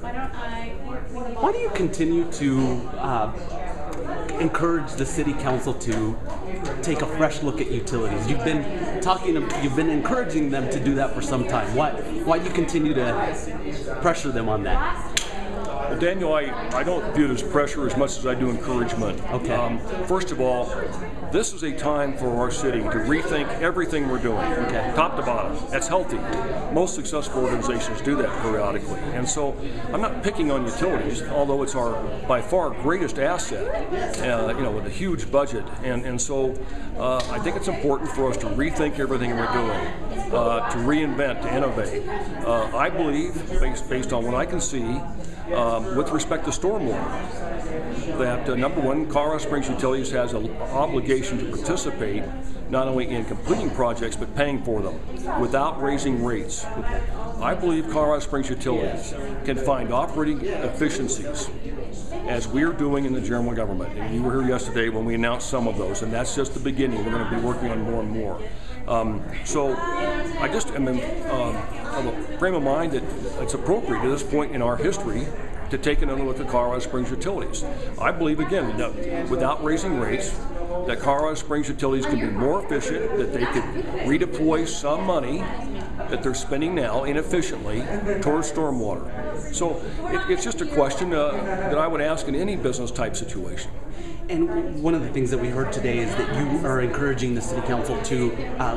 Why do you continue to encourage the city council to take a fresh look at utilities? You've been encouraging them to do that for some time. Why do you continue to pressure them on that? Well, Daniel, I don't view it as pressure as much as I do encouragement. Okay. First of all, this is a time for our city to rethink everything we're doing, top to bottom. That's healthy. Most successful organizations do that periodically. And so I'm not picking on utilities, although it's our by far greatest asset, with a huge budget. And so I think it's important for us to rethink everything we're doing, to reinvent, to innovate. I believe, based on what I can see, with respect to stormwater, that number one, Colorado Springs Utilities has an obligation to participate not only in completing projects but paying for them without raising rates. I believe Colorado Springs Utilities can find operating efficiencies as we're doing in the general government. And you were here yesterday when we announced some of those, and that's just the beginning. We're going to be working on more and more. So I just am in a frame of mind that it's appropriate at this point in our history to take another look at Colorado Springs Utilities. I believe, again, that without raising rates, that Colorado Springs Utilities can be more efficient, that they could redeploy some money that they're spending now inefficiently towards stormwater. So it's just a question that I would ask in any business type situation. And one of the things that we heard today is that you are encouraging the city council to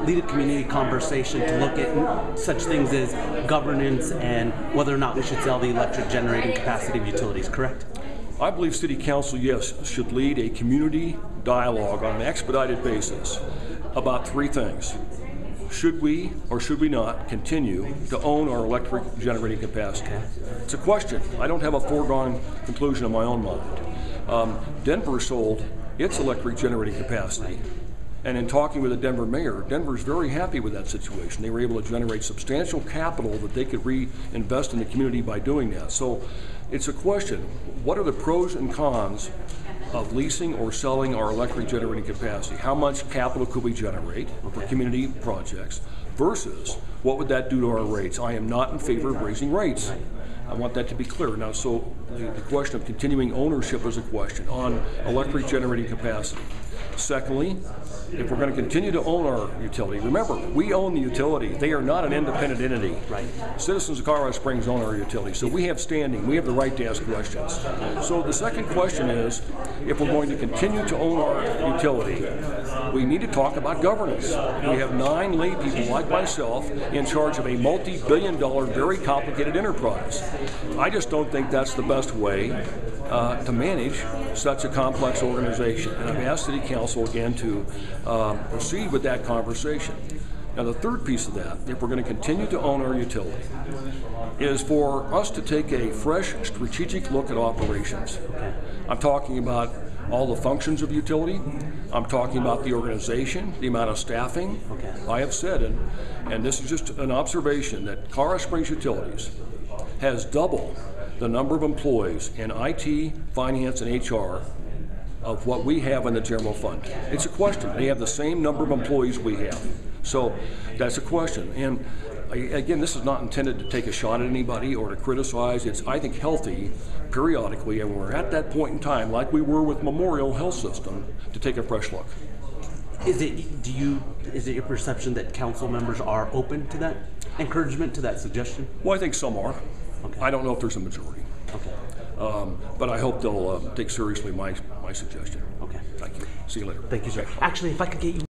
lead a community conversation to look at such things as governance and whether or not we should sell the electric generating capacity of utilities, correct? I believe city council, yes, should lead a community dialogue on an expedited basis about three things. Should we or should we not continue to own our electric generating capacity? It's a question. I don't have a foregone conclusion in my own mind. Denver sold its electric generating capacity, and in talking with the Denver mayor, Denver's very happy with that situation. They were able to generate substantial capital that they could reinvest in the community by doing that. So it's a question, what are the pros and cons of leasing or selling our electric generating capacity? How much capital could we generate for community projects versus what would that do to our rates? I am not in favor of raising rates. I want that to be clear. Now, so the question of continuing ownership is a question on electric generating capacity. Secondly, if we're going to continue to own our utility, remember, we own the utility. They are not an independent entity. Right. Citizens of Colorado Springs own our utility, so we have standing. We have the right to ask questions. So the second question is, if we're going to continue to own our utility, we need to talk about governance. We have 9 lay people like myself in charge of a multi-billion-dollar, very complicated enterprise. I just don't think that's the best way to manage such a complex organization. And I've asked City Council again to proceed with that conversation. Now, the third piece of that, if we're going to continue to own our utility, is for us to take a fresh strategic look at operations. I'm talking about all the functions of utility. I'm talking about the organization, the amount of staffing. I have said, and this is just an observation, that Colorado Springs Utilities has double the number of employees in IT, finance, and HR of what we have in the general fund. It's a question. They have the same number of employees we have. So that's a question. And again, this is not intended to take a shot at anybody or to criticize. It's, I think, healthy periodically, and we're at that point in time, like we were with Memorial Health System, to take a fresh look. Is it your perception that council members are open to that encouragement, to that suggestion? Well, I think some are. Okay. I don't know if there's a majority. Okay. But I hope they'll take seriously my suggestion. Okay. Thank you. See you later. Thank you, sir. Actually, if I could get you